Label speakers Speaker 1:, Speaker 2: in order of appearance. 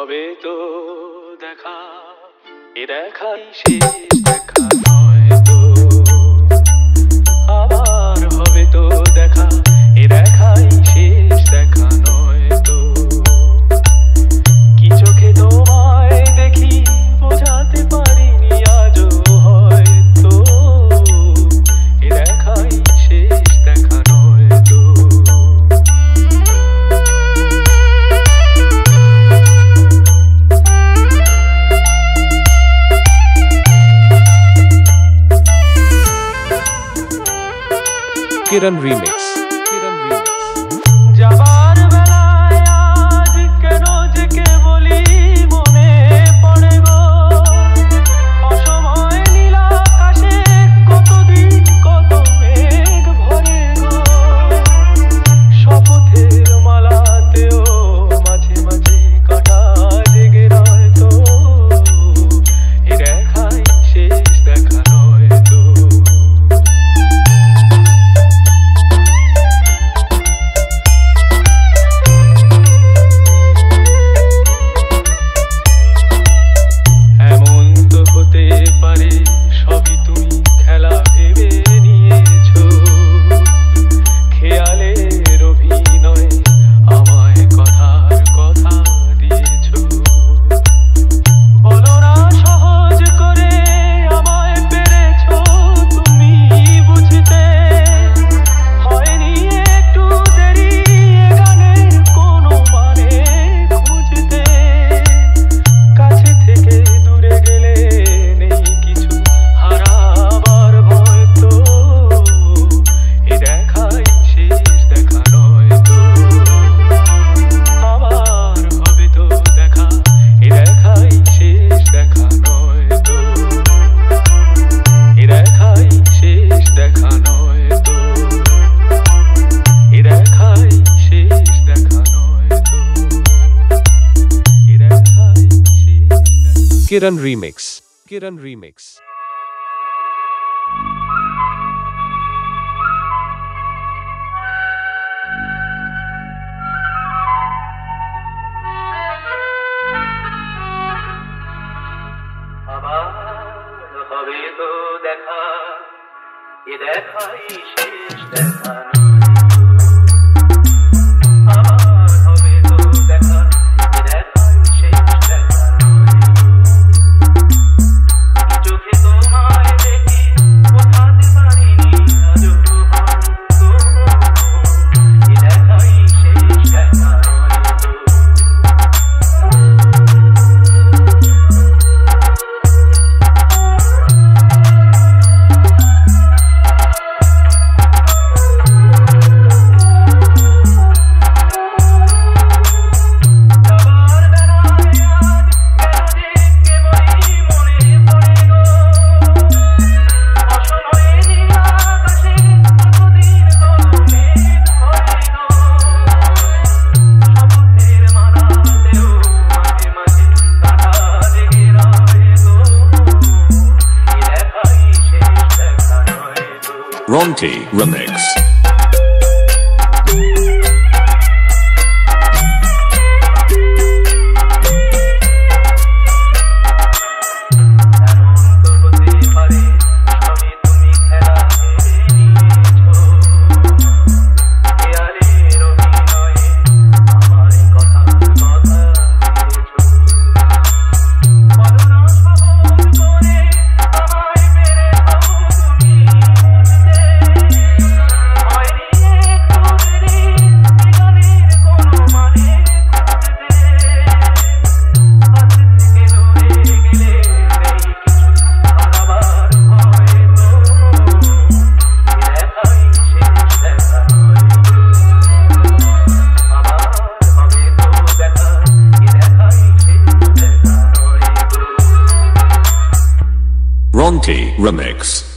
Speaker 1: হবে তো দেখা, এ দেখাই শেষ দেখা নয় তো। আবার হবে তো দেখা, এ দেখাই শেষ দেখা নয় তো। কি চোখে তোমায় দেখি বোঝাতে পারিনি আজও হয়তো, এ দেখাই শেষ দেখা নয় তো।
Speaker 2: Kiran Remix.
Speaker 1: যাবার বেলায় আজ কেন যে কেবলই মনে পড়ে গো, অসময় নীল আকাশে কতদিন কত মেঘ ভরে গো। শপথের মালাতেও মাঝে মাঝে কাটা জেগে রয় তো, এ দেখাই শেষ দেখা নয় তো।
Speaker 2: Kiran Remix.
Speaker 1: আবার হবে তো দেখা, এ দেখাই শেষ দেখা নয়।
Speaker 2: Ronti Remix. Ronti Remix.